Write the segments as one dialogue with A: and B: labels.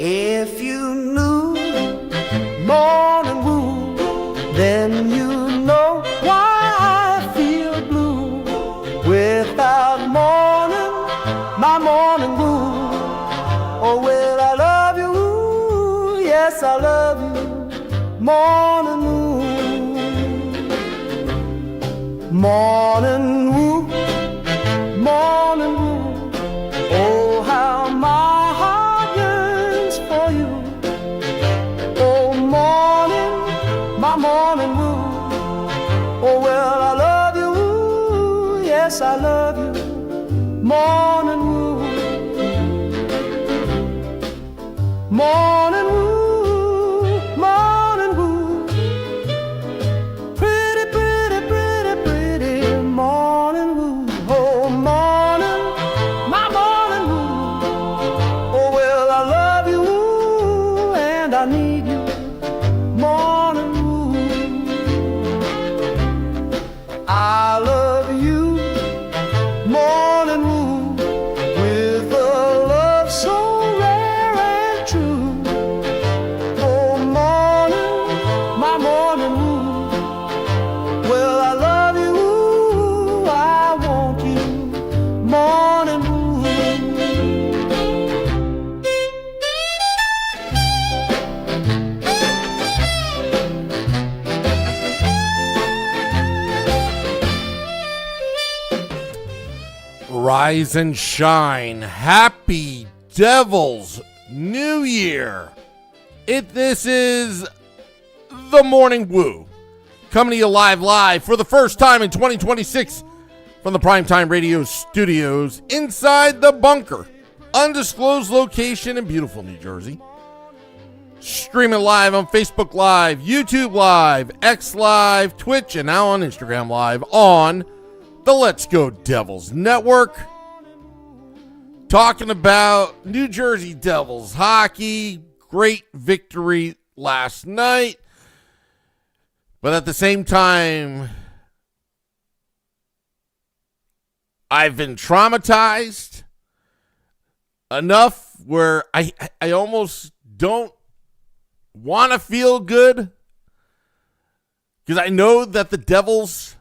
A: If you knew morning wood, then you know why I feel blue. Without morning, my morning wood. Oh, well, I love you, yes, I love you, morning wood. Morning wood, morning wood. Oh, how my heart yearns for you. Oh, morning, my morning wood. Oh, well, I love you, yes, I love you, morning wood. Morning wood, morning wood. Pretty, pretty, pretty, pretty morning wood. Oh, morning, my morning wood. Oh, well, I love you and I need you, morning wood. I love you, morning wood, with a love so rare and true. Oh, morning, my morning wood. Well, I love you, I want you, morning wood.
B: Rise and shine. Happy Devil's New Year. This is the Morning Woo, coming to you live for the first time in 2026 from the Primetime Radio Studios inside the bunker, undisclosed location in beautiful New Jersey. Streaming live on Facebook Live, YouTube Live, X Live, Twitch, and now on Instagram Live on the Let's Go Devils Network. Talking about New Jersey Devils hockey. Great victory last night. But at the same time, I've been traumatized enough where I almost don't want to feel good. Because I know that the Devils,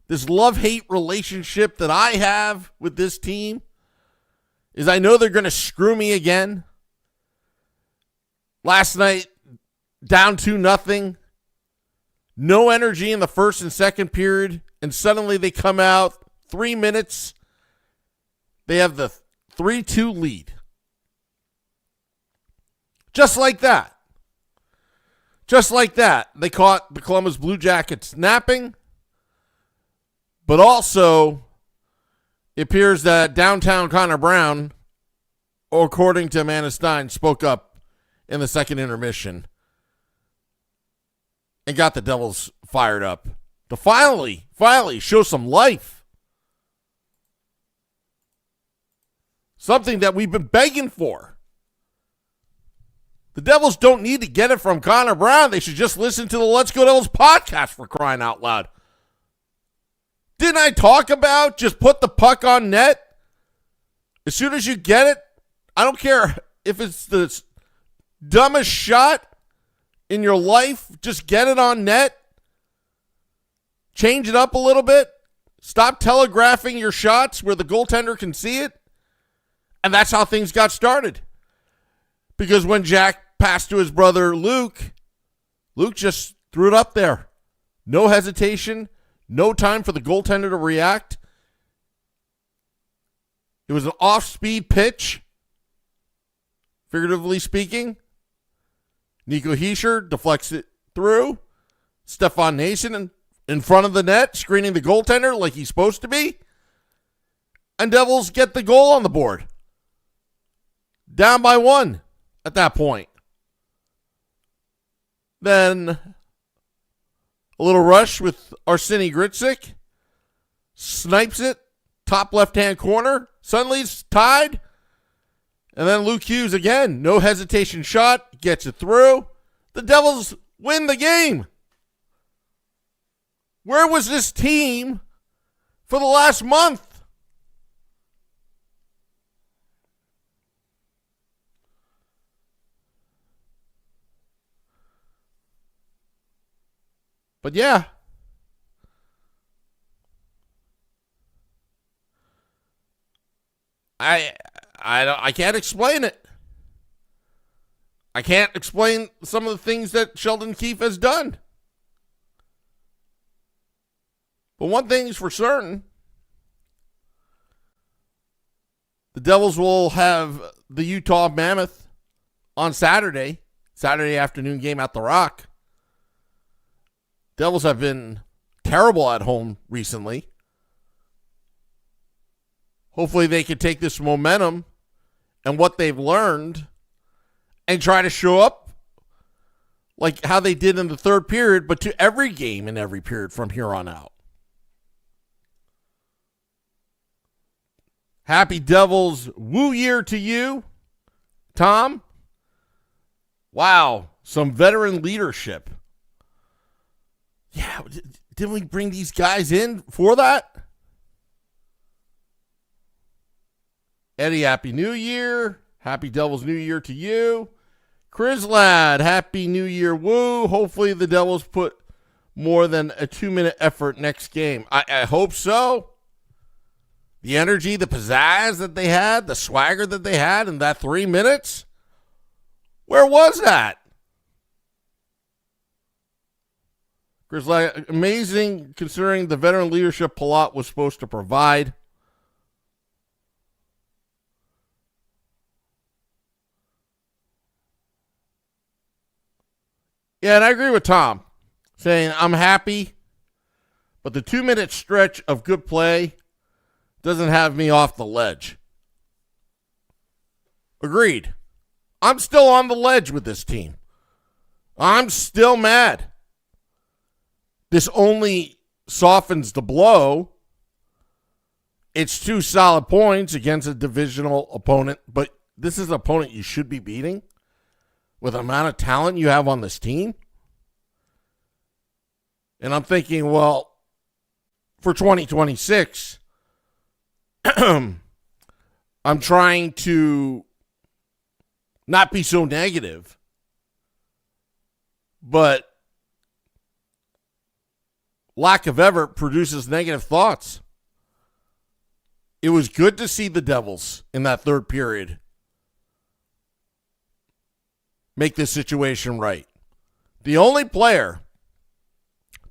B: this love-hate relationship that I have with this team, is I know they're going to screw me again. Last night, down 2-0. No energy in the first and second period. And suddenly they come out 3 minutes. They have the 3-2 lead. Just like that. Just like that. They caught the Columbus Blue Jackets napping. But also, it appears that downtown Connor Brown, according to Amanda Stein, spoke up in the second intermission and got the Devils fired up to finally show some life. Something that we've been begging for. The Devils don't need to get it from Connor Brown. They should just listen to the Let's Go Devils podcast, for crying out loud. Didn't I talk about just put the puck on net? As soon as you get it, I don't care if it's the dumbest shot in your life, just get it on net. Change it up a little bit. Stop telegraphing your shots where the goaltender can see it. And that's how things got started. Because when Jack passed to his brother Luke just threw it up there. No hesitation. No time for the goaltender to react. It was an off-speed pitch, figuratively speaking. Nico Hischier deflects it through. Stefan Nason in front of the net, screening the goaltender like he's supposed to be. And Devils get the goal on the board. Down by 1 at that point. Then a little rush with Arseny Gritsik. Snipes it. Top left-hand corner. Suddenly it's tied. And then Luke Hughes again. No hesitation shot. Gets it through. The Devils win the game. Where was this team for the last month? But yeah. I can't explain it. I can't explain some of the things that Sheldon Keefe has done. But one thing is for certain. The Devils will have the Utah Mammoth on Saturday afternoon game at the Rock. Devils have been terrible at home recently. Hopefully they can take this momentum and what they've learned and try to show up like how they did in the third period, but to every game in every period from here on out. Happy Devils Woo year to you, Tom. Wow, some veteran leadership. Yeah, didn't we bring these guys in for that? Eddie, Happy New Year. Happy Devils New Year to you. Chris Ladd, Happy New Year, woo. Hopefully the Devils put more than a 2-minute effort next game. I hope so. The energy, the pizzazz that they had, the swagger that they had in that 3 minutes. Where was that? Chris Ladd, amazing considering the veteran leadership Palat was supposed to provide. Yeah, and I agree with Tom, saying I'm happy, but the 2-minute stretch of good play doesn't have me off the ledge. Agreed. I'm still on the ledge with this team. I'm still mad. This only softens the blow. It's 2 solid points against a divisional opponent, but this is an opponent you should be beating. With the amount of talent you have on this team. And I'm thinking, well, for 2026, I'm trying to not be so negative, but lack of effort produces negative thoughts. It was good to see the Devils in that third period make this situation right. The only player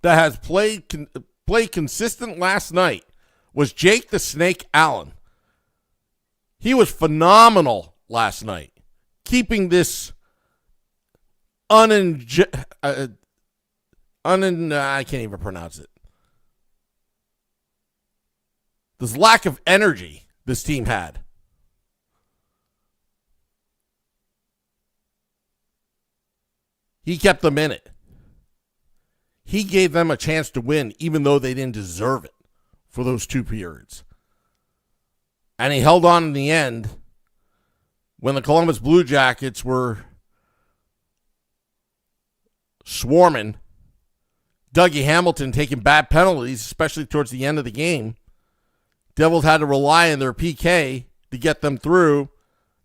B: that has played consistent last night was Jake the Snake Allen. He was phenomenal last night, keeping this I can't even pronounce it. This lack of energy this team had. He kept them in it. He gave them a chance to win, even though they didn't deserve it for those 2 periods. And he held on in the end when the Columbus Blue Jackets were swarming. Dougie Hamilton taking bad penalties, especially towards the end of the game. Devils had to rely on their PK to get them through.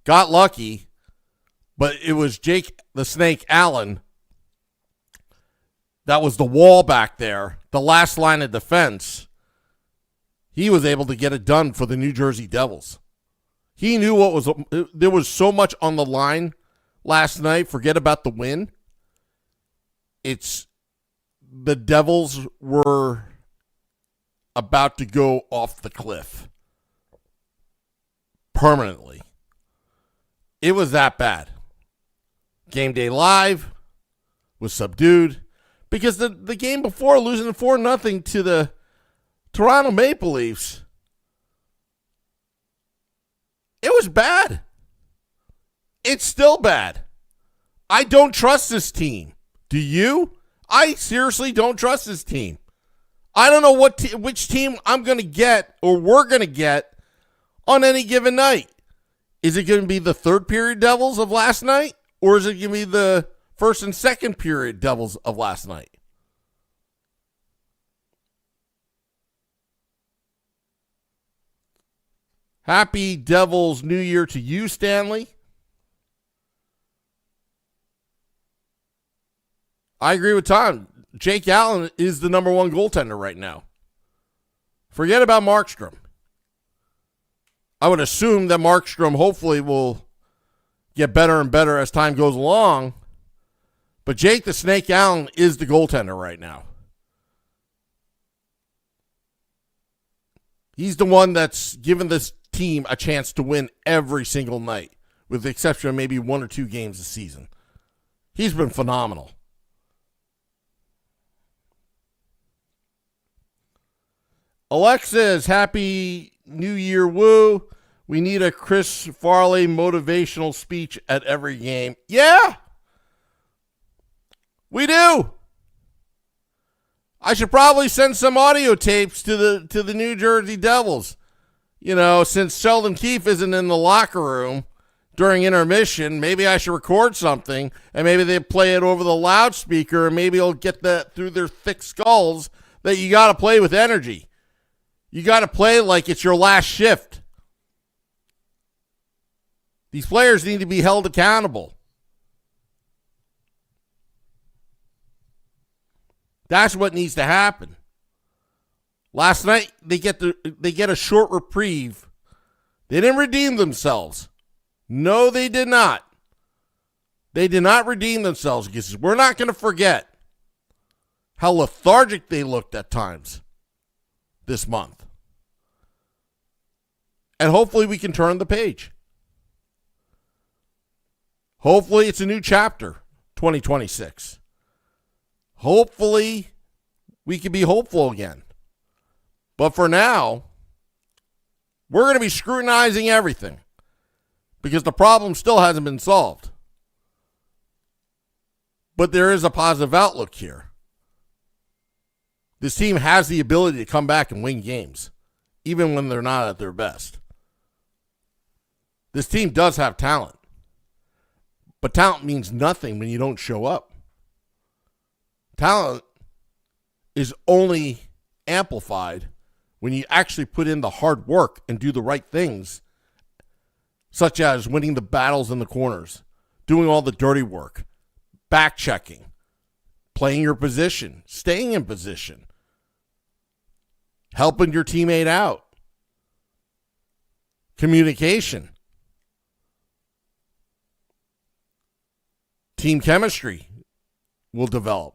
B: Got lucky, but it was Jake the Snake Allen. That was the wall back there, the last line of defense. He was able to get it done for the New Jersey Devils. He knew there was so much on the line last night. Forget about the win. The Devils were about to go off the cliff permanently. It was that bad. Game Day Live was subdued. Because the game before, losing 4-0 to the Toronto Maple Leafs, it was bad. It's still bad. I don't trust this team. Do you? I seriously don't trust this team. I don't know which team I'm going to get or we're going to get on any given night. Is it going to be the third period Devils of last night? Or is it going to be the first and second period Devils of last night? Happy Devils New Year to you, Stanley. I agree with Tom. Jake Allen is the number one goaltender right now. Forget about Markstrom. I would assume that Markstrom hopefully will get better and better as time goes along. But Jake the Snake Allen is the goaltender right now. He's the one that's given this team a chance to win every single night, with the exception of maybe 1 or 2 games this season. He's been phenomenal. Alexis, happy New Year, woo. We need a Chris Farley motivational speech at every game. Yeah, we do. I should probably send some audio tapes to the New Jersey Devils. You know, since Sheldon Keefe isn't in the locker room during intermission, maybe I should record something, and maybe they play it over the loudspeaker, and maybe it'll get that through their thick skulls that you got to play with energy. You got to play like it's your last shift. These players need to be held accountable. That's what needs to happen. Last night, they get a short reprieve. They didn't redeem themselves. No, they did not. They did not redeem themselves, because we're not going to forget how lethargic they looked at times this month. And hopefully we can turn the page. Hopefully it's a new chapter, 2026. Hopefully we can be hopeful again. But for now, we're going to be scrutinizing everything, because the problem still hasn't been solved. But there is a positive outlook here. This team has the ability to come back and win games, even when they're not at their best. This team does have talent. But talent means nothing when you don't show up. Talent is only amplified when you actually put in the hard work and do the right things, such as winning the battles in the corners, doing all the dirty work, back checking, playing your position, staying in position, helping your teammate out, communication, team chemistry will develop.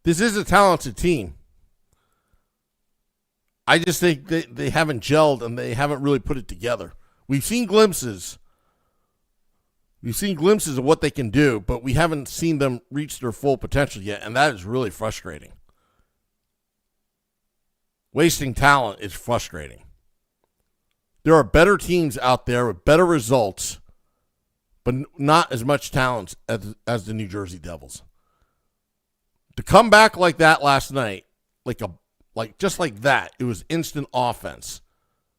B: This is a talented team. I just think they haven't gelled and they haven't really put it together. We've seen glimpses. We've seen glimpses of what they can do, but we haven't seen them reach their full potential yet, and that is really frustrating. Wasting talent is frustrating. There are better teams out there with better results, but not as much talent as the New Jersey Devils. To come back like that last night, just like that, it was instant offense.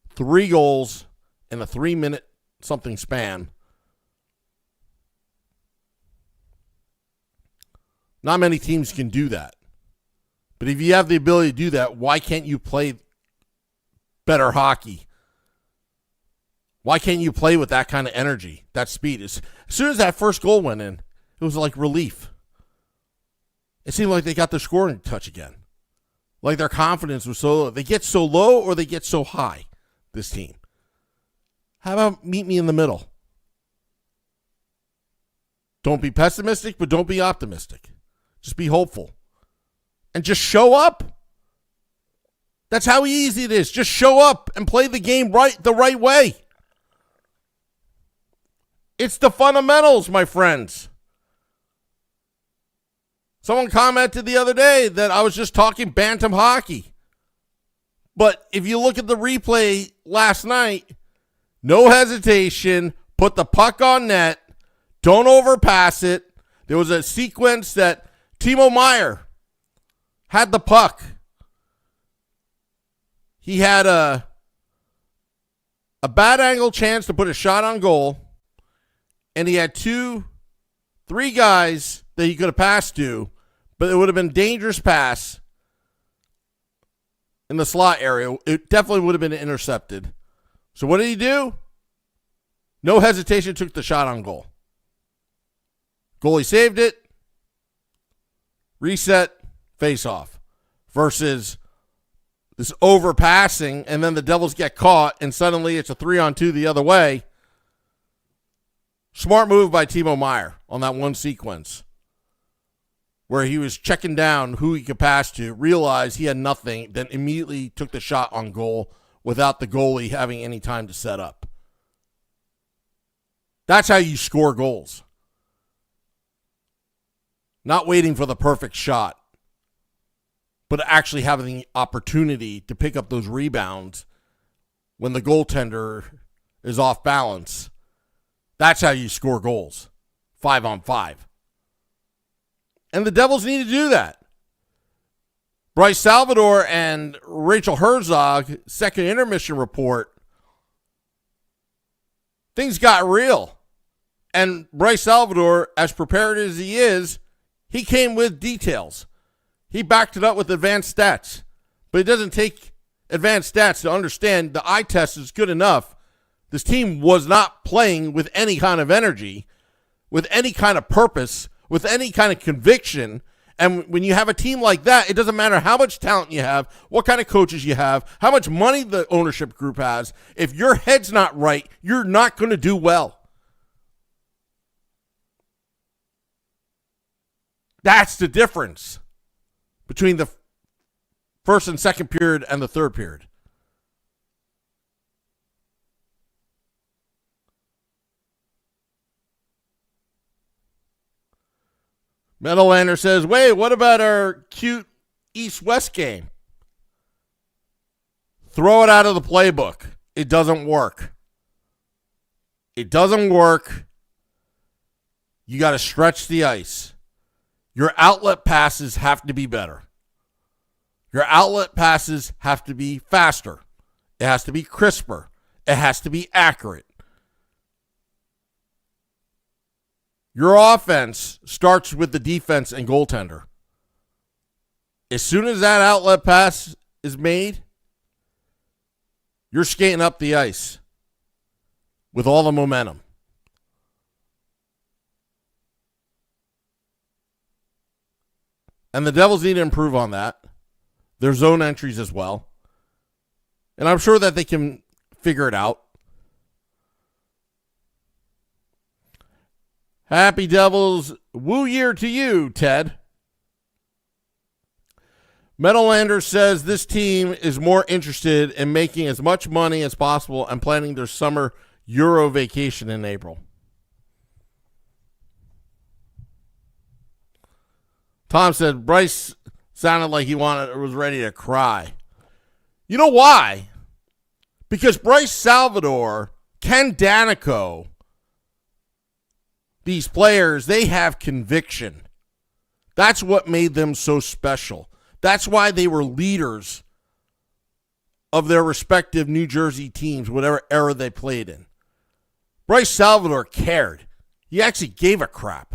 B: 3 goals in a 3-minute something span. Not many teams can do that. But if you have the ability to do that, why can't you play better hockey? Why can't you play with that kind of energy, that speed? As soon as that first goal went in, it was like relief. It seemed like they got their scoring touch again. Like their confidence was so low. They get so low or they get so high, this team. How about meet me in the middle? Don't be pessimistic, but don't be optimistic. Just be hopeful. And just show up. That's how easy it is. Just show up and play the game the right way. It's the fundamentals, my friends. Someone commented the other day that I was just talking bantam hockey. But if you look at the replay last night, no hesitation, put the puck on net, don't overpass it. There was a sequence that Timo Meier had the puck. He had a bad angle chance to put a shot on goal, and he had 3 guys that he could have passed to, but it would have been a dangerous pass. in the slot area, it definitely would have been intercepted. So what did he do? No hesitation, took the shot on goal. Goalie saved it. Reset, face off. Versus this overpassing, and then the Devils get caught, and suddenly it's a 3-on-2 the other way. Smart move by Timo Meier on that one sequence where he was checking down who he could pass to, realized he had nothing, then immediately took the shot on goal without the goalie having any time to set up. That's how you score goals. Not waiting for the perfect shot, but actually having the opportunity to pick up those rebounds when the goaltender is off balance. That's how you score goals, 5-on-5. And the Devils need to do that. Bryce Salvador and Rachel Herzog, second intermission report, things got real. And Bryce Salvador, as prepared as he is, he came with details. He backed it up with advanced stats. But it doesn't take advanced stats to understand the eye test is good enough. This team was not playing with any kind of energy, with any kind of purpose, with any kind of conviction. And when you have a team like that, it doesn't matter how much talent you have, what kind of coaches you have, how much money the ownership group has. If your head's not right, you're not going to do well. That's the difference between the first and second period and the third period. Meadowlander says, wait, what about our cute East-West game? Throw it out of the playbook. It doesn't work. It doesn't work. You got to stretch the ice. Your outlet passes have to be better. Your outlet passes have to be faster. It has to be crisper. It has to be accurate. Your offense starts with the defense and goaltender. As soon as that outlet pass is made, you're skating up the ice with all the momentum. And the Devils need to improve on that. Their zone entries as well. And I'm sure that they can figure it out. Happy Devils Woo year to you, Ted. Meadowlander says this team is more interested in making as much money as possible and planning their summer Euro vacation in April. Tom said Bryce sounded like he was ready to cry. You know why? Because Bryce Salvador, Ken Danico, these players, they have conviction. That's what made them so special. That's why they were leaders of their respective New Jersey teams, whatever era they played in. Bryce Salvador cared. He actually gave a crap.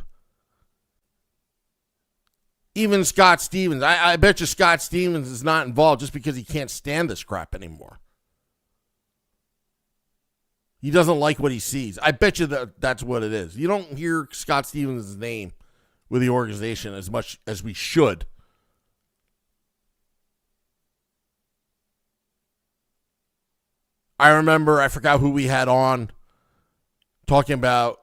B: Even Scott Stevens. I bet you Scott Stevens is not involved just because he can't stand this crap anymore. He doesn't like what he sees. I bet you that's what it is. You don't hear Scott Stevens' name with the organization as much as we should. I remember, I forgot who we had on talking about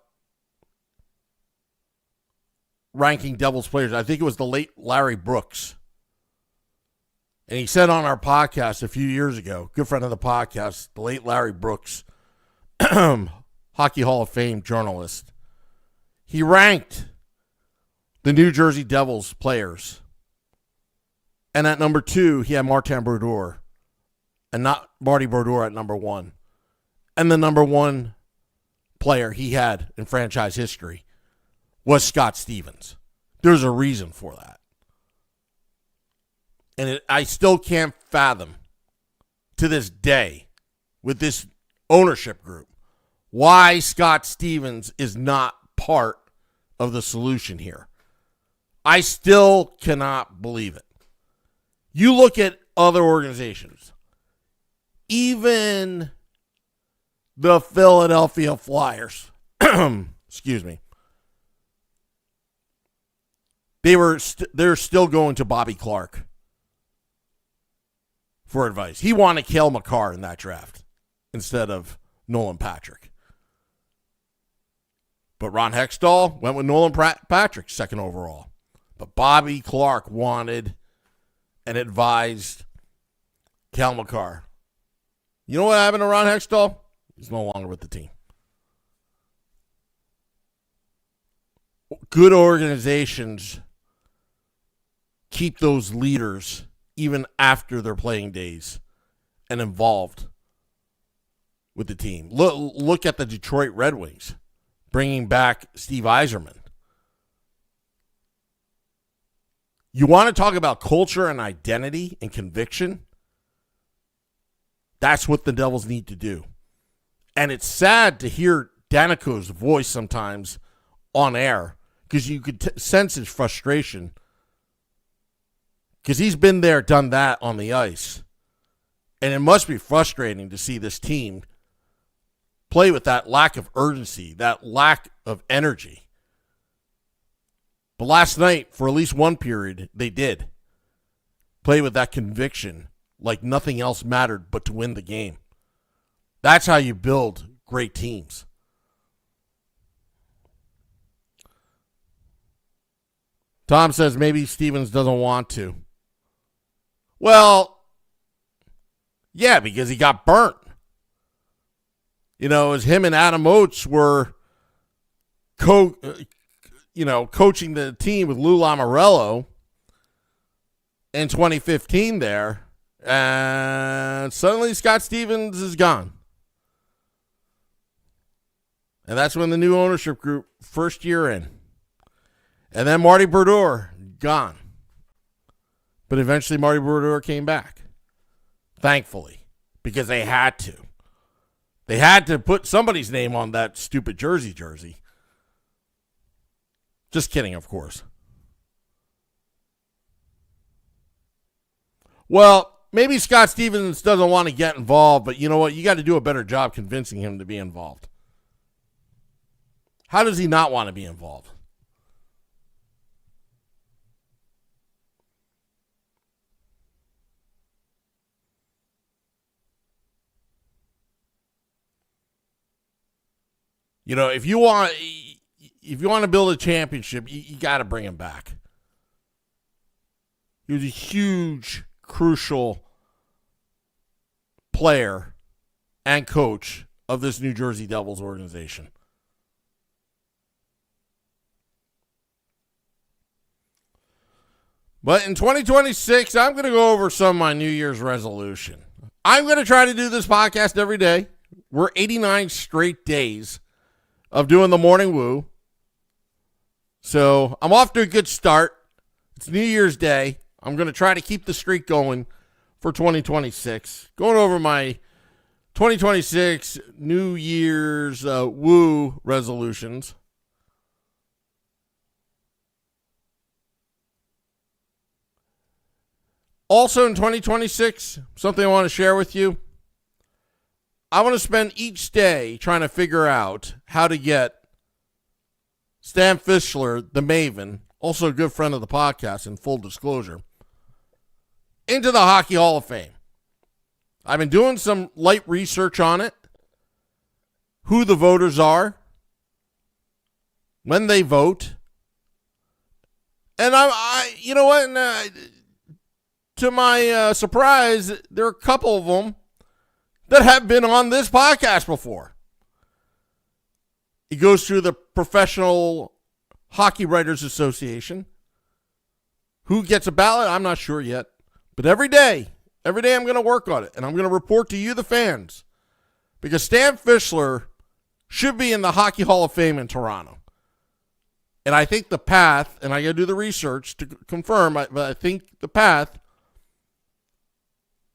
B: ranking Devils players. I think it was the late Larry Brooks. And he said on our podcast a few years ago, good friend of the podcast, the late Larry Brooks, Hockey Hall of Fame journalist, he ranked the New Jersey Devils players. And at number 2, he had Martin Brodeur. And not Marty Brodeur at number 1. And the number 1 player he had in franchise history was Scott Stevens. There's a reason for that. And I still can't fathom to this day with this ownership group why Scott Stevens is not part of the solution here. I still cannot believe it. You look at other organizations, even the Philadelphia Flyers, excuse me, they're still going to Bobby Clark for advice. He wanted Cale Makar in that draft instead of Nolan Patrick. But Ron Hextall went with Nolan Patrick, second overall. But Bobby Clark wanted and advised Cale Makar. You know what happened to Ron Hextall? He's no longer with the team. Good organizations keep those leaders even after their playing days and involved with the team. Look at the Detroit Red Wings, bringing back Steve Yzerman. You want to talk about culture and identity and conviction? That's what the Devils need to do. And it's sad to hear Danico's voice sometimes on air because you could sense his frustration because he's been there, done that on the ice. And it must be frustrating to see this team play with that lack of urgency, that lack of energy. But last night, for at least one period, they did play with that conviction like nothing else mattered but to win the game. That's how you build great teams. Tom says maybe Stevens doesn't want to. Well, yeah, because he got burnt. You know, as him and Adam Oates were coaching the team with Lou Lamoriello in 2015 there, and suddenly Scott Stevens is gone. And that's when the new ownership group, first year in. And then Marty Brodeur, gone. But eventually Marty Brodeur came back. Thankfully. Because they had to. They had to put somebody's name on that stupid jersey. Just kidding, of course. Well, maybe Scott Stevens doesn't want to get involved, but you know what? You got to do a better job convincing him to be involved. How does he not want to be involved? You know, if you want to build a championship, you got to bring him back. He was a huge, crucial player and coach of this New Jersey Devils organization. But in 2026, I'm going to go over some of my New Year's resolution. I'm going to try to do this podcast every day. We're 89 straight days of doing the Morning Woo. So I'm off to a good start. It's New Year's Day. I'm going to try to keep the streak going for 2026. Going over my 2026 New Year's Woo resolutions. Also in 2026, something I want to share with you. I want to spend each day trying to figure out how to get Stan Fischler, the Maven, also a good friend of the podcast in full disclosure, into the Hockey Hall of Fame. I've been doing some light research on it, who the voters are, when they vote, and you know what? To my surprise, there are a couple of them that have been on this podcast before. It goes through the Professional Hockey Writers Association. Who gets a ballot? I'm not sure yet. But every day I'm going to work on it. And I'm going to report to you, the fans. Because Stan Fischler should be in the Hockey Hall of Fame in Toronto. And I think the path, and I got to do the research to confirm, but I think the path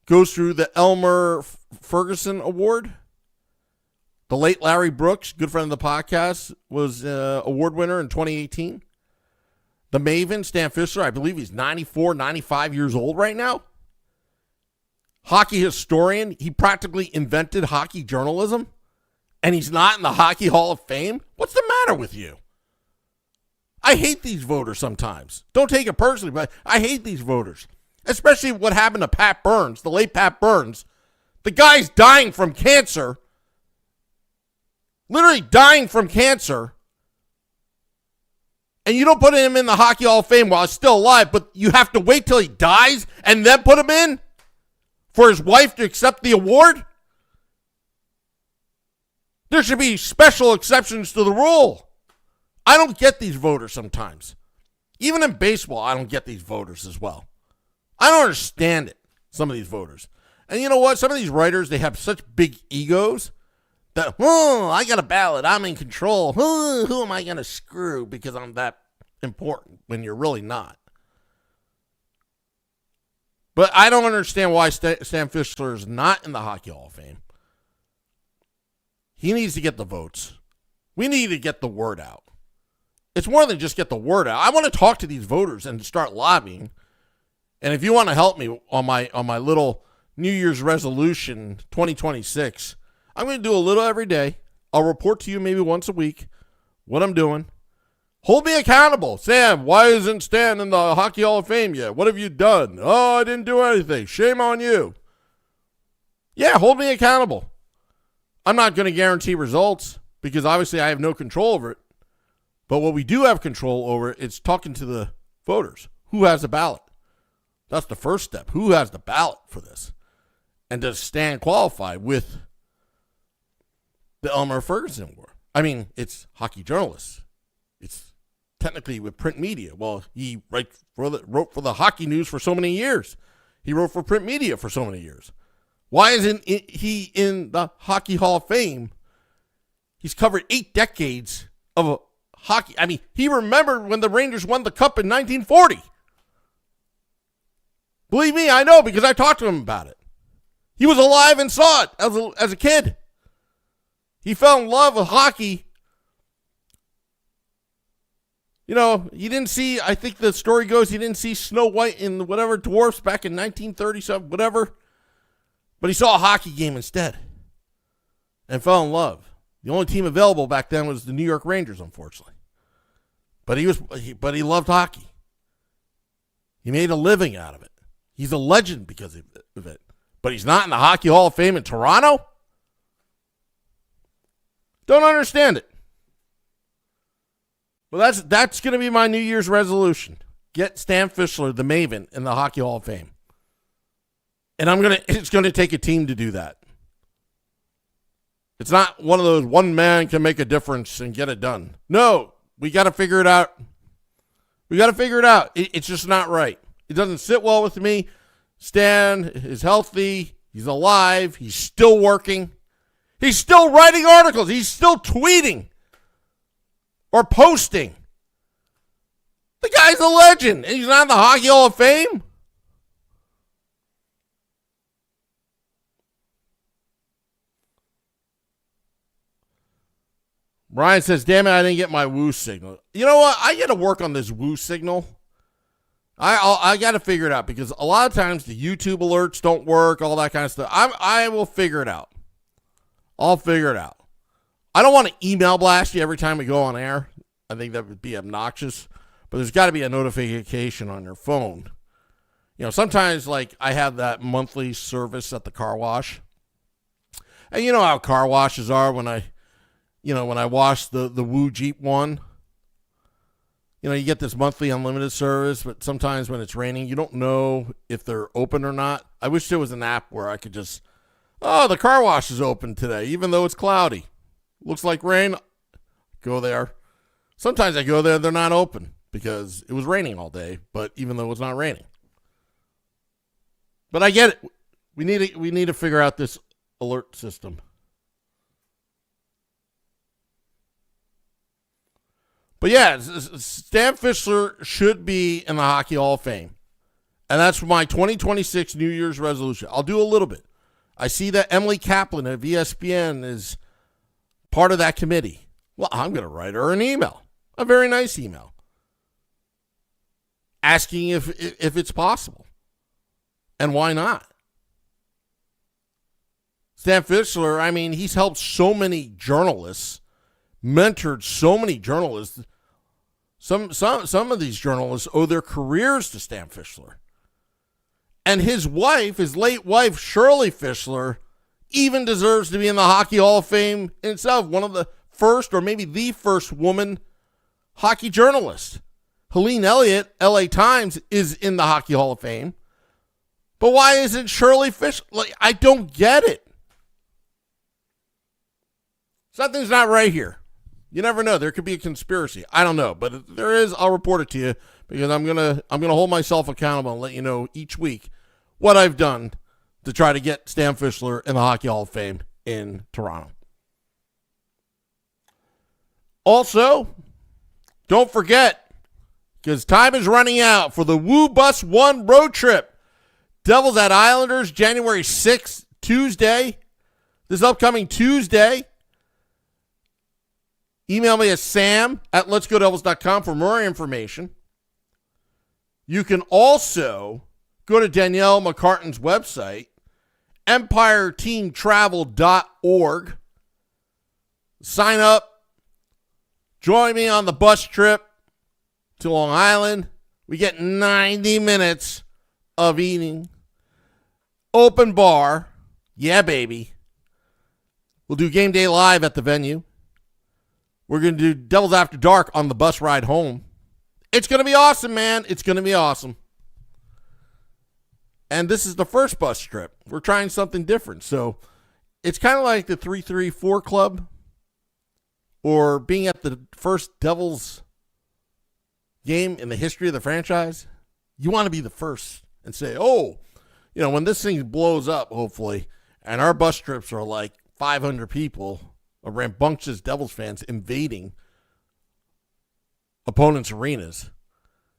B: goes through the Elmer Ferguson Award. The late Larry Brooks, good friend of the podcast, was award winner in 2018. The Maven, Stan Fischler, I believe he's 94, 95 years old right now. hockey historian. He practically invented hockey journalism, and he's not in the Hockey Hall of Fame? What's the matter with you? I hate these voters sometimes. Don't take it personally, but I hate these voters. Especially what happened to Pat Burns, the late Pat Burns. The guy's dying from cancer. Literally dying from cancer. And you don't put him in the Hockey Hall of Fame while he's still alive, but you have to wait till he dies and then put him in for his wife to accept the award? There should be special exceptions to the rule. I don't get these voters sometimes. Even in baseball, I don't get these voters as well. I don't understand it, some of these voters. And you know what? Some of these writers, they have such big egos that, I got a ballot. I'm in control. Who am I going to screw because I'm that important when you're really not? But I don't understand why Stan Fischler is not in the Hockey Hall of Fame. He needs to get the votes. We need to get the word out. It's more than just get the word out. I want to talk to these voters and start lobbying. And if you want to help me on my little New Year's resolution 2026, I'm going to do a little every day. I'll report to you maybe once a week what I'm doing. Hold me accountable. Sam, why isn't Stan in the Hockey Hall of Fame yet? What have you done? Oh, I didn't do anything. Shame on you. Yeah, hold me accountable. I'm not going to guarantee results because obviously I have no control over it. But what we do have control over, it's talking to the voters. Who has a ballot? That's the first step. Who has the ballot for this? And does Stan qualify with the Elmer Ferguson Award? I mean, it's hockey journalists. It's technically with print media. Well, he wrote for the hockey news for so many years. He wrote for print media for so many years. Why isn't he in the Hockey Hall of Fame? He's covered 8 decades of hockey. I mean, he remembered when the Rangers won the cup in 1940. Believe me, I know because I talked to him about it. He was alive and saw it as a kid. He fell in love with hockey. You know, he didn't see, I think the story goes, he didn't see Snow White in whatever dwarfs back in 1930-something, whatever. But he saw a hockey game instead and fell in love. The only team available back then was the New York Rangers, unfortunately. But he loved hockey. He made a living out of it. He's a legend because of it. But he's not in the Hockey Hall of Fame in Toronto? Don't understand it. Well, that's going to be my New Year's resolution. Get Stan Fischler, the Maven, in the Hockey Hall of Fame. And it's going to take a team to do that. It's not one of those one man can make a difference and get it done. No, we got to figure it out. It's just not right. It doesn't sit well with me. Stan is healthy. He's alive. He's still working. He's still writing articles. He's still tweeting or posting. The guy's a legend. And he's not in the Hockey Hall of Fame. Brian says, damn it, I didn't get my woo signal. You know what? I got to work on this woo signal. I got to figure it out because a lot of times the YouTube alerts don't work, all that kind of stuff. I will figure it out. I'll figure it out. I don't want to email blast you every time we go on air. I think that would be obnoxious. But there's got to be a notification on your phone. You know, sometimes like I have that monthly service at the car wash. And you know how car washes are when I wash the Woo Jeep one. You know, you get this monthly unlimited service, but sometimes when it's raining, you don't know if they're open or not. I wish there was an app where I could just, the car wash is open today, even though it's cloudy. Looks like rain. Go there. Sometimes I go there, they're not open because it was raining all day, but even though it's not raining. But I get it. We need to figure out this alert system. But yeah, Stan Fischler should be in the Hockey Hall of Fame. And that's my 2026 New Year's resolution. I'll do a little bit. I see that Emily Kaplan of ESPN is part of that committee. Well, I'm going to write her an email. A very nice email. Asking if it's possible. And why not? Stan Fischler, I mean, he's helped so many journalists, mentored so many journalists. Some of these journalists owe their careers to Stan Fischler. And his wife, his late wife, Shirley Fischler, even deserves to be in the Hockey Hall of Fame in itself. One of the first, or maybe the first woman hockey journalist. Helene Elliott, LA Times, is in the Hockey Hall of Fame. But why isn't Shirley Fischler? Like, I don't get it. Something's not right here. You never know. There could be a conspiracy. I don't know, but if there is, I'll report it to you because I'm gonna hold myself accountable and let you know each week what I've done to try to get Stan Fischler in the Hockey Hall of Fame in Toronto. Also, don't forget, because time is running out for the Woo Bus 1 road trip. Devils at Islanders, January 6th, Tuesday. This upcoming Tuesday. Email me at sam@letsgodevils.com for more information. You can also go to Danielle McCartan's website, empireteamtravel.org. Sign up. Join me on the bus trip to Long Island. We get 90 minutes of eating. Open bar. Yeah, baby. We'll do game day live at the venue. We're going to do Devils After Dark on the bus ride home. It's going to be awesome, man. It's going to be awesome. And this is the first bus trip. We're trying something different. So it's kind of like the 334 Club or being at the first Devils game in the history of the franchise. You want to be the first and say, oh, you know, when this thing blows up, hopefully, and our bus trips are like 500 people, a rambunctious Devils fans invading opponents' arenas.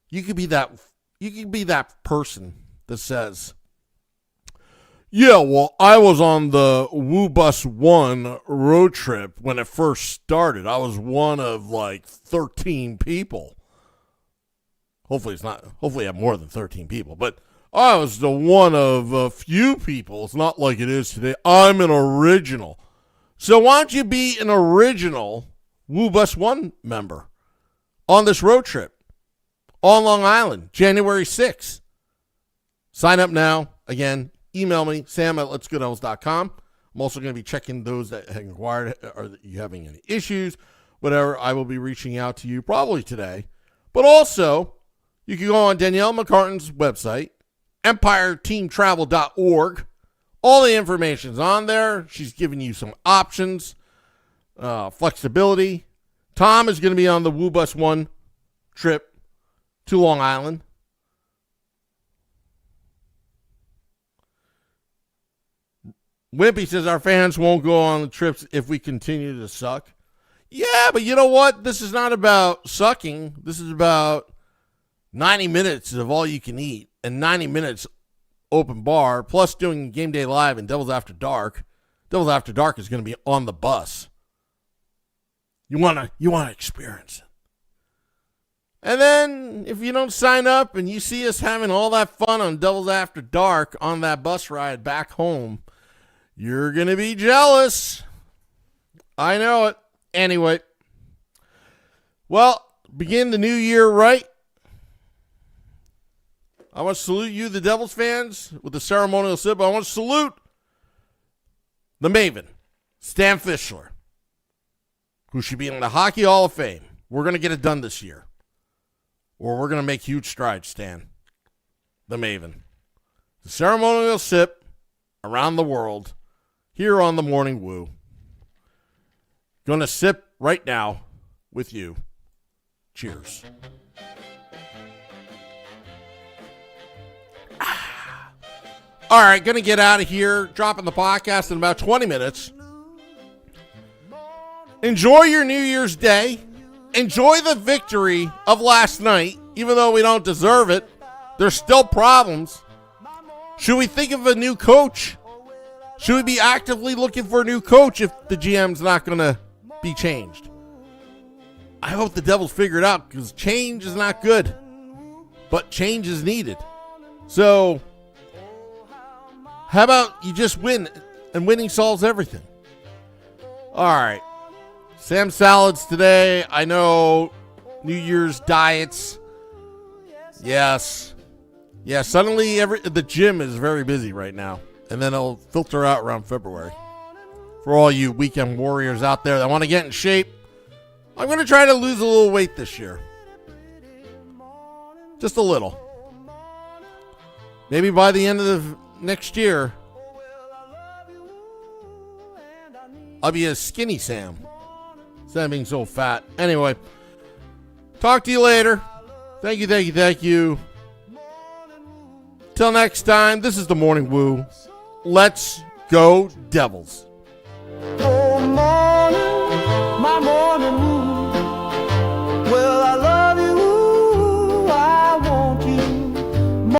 B: You could be that person that says, yeah, well, I was on the Woo Bus 1 road trip when it first started. I was one of like 13 people. Hopefully I have more than 13 people, but I was the one of a few people. It's not like it is today. I'm an original. So why don't you be an original Woo Bus 1 member on this road trip on Long Island, January 6th. Sign up now. Again, email me, sam@letsgodevils.com. I'm also going to be checking those that have inquired. Are you having any issues? Whatever, I will be reaching out to you probably today. But also, you can go on Danielle McCartan's website, empireteamtravel.org. All the information's on there. She's giving you some options, flexibility. Tom is going to be on the Woo Bus 1 trip to Long Island. Wimpy says our fans won't go on the trips if we continue to suck. Yeah, but you know what? This is not about sucking. This is about 90 minutes of all you can eat and 90 minutes open bar, plus doing Game Day Live and Devils After Dark. Devils After Dark is going to be on the bus. You want to experience it. And then if you don't sign up and you see us having all that fun on Devils After Dark on that bus ride back home, you're going to be jealous. I know it. Anyway. Well, begin the new year right. I want to salute you, the Devils fans, with the ceremonial sip. I want to salute the Maven, Stan Fischler, who should be in the Hockey Hall of Fame. We're going to get it done this year. Or we're going to make huge strides, Stan. The Maven. The ceremonial sip around the world here on the Morning Woo. Going to sip right now with you. Cheers. All right, going to get out of here, dropping the podcast in about 20 minutes. Enjoy your New Year's Day. Enjoy the victory of last night, even though we don't deserve it. There's still problems. Should we think of a new coach? Should we be actively looking for a new coach if the GM's not going to be changed? I hope the Devils figure it out because change is not good, but change is needed. So how about you just win and winning solves everything. All right. Sam salads today. I know New Year's diets. Yes. Yeah, suddenly the gym is very busy right now. And then it'll filter out around February. For all you weekend warriors out there that want to get in shape, I'm going to try to lose a little weight this year. Just a little. Maybe by the end of the next year, I'll be a skinny Sam. Instead of being so fat. Anyway, talk to you later. Thank you. Till next time, this is the Morning Woo. Let's go Devils.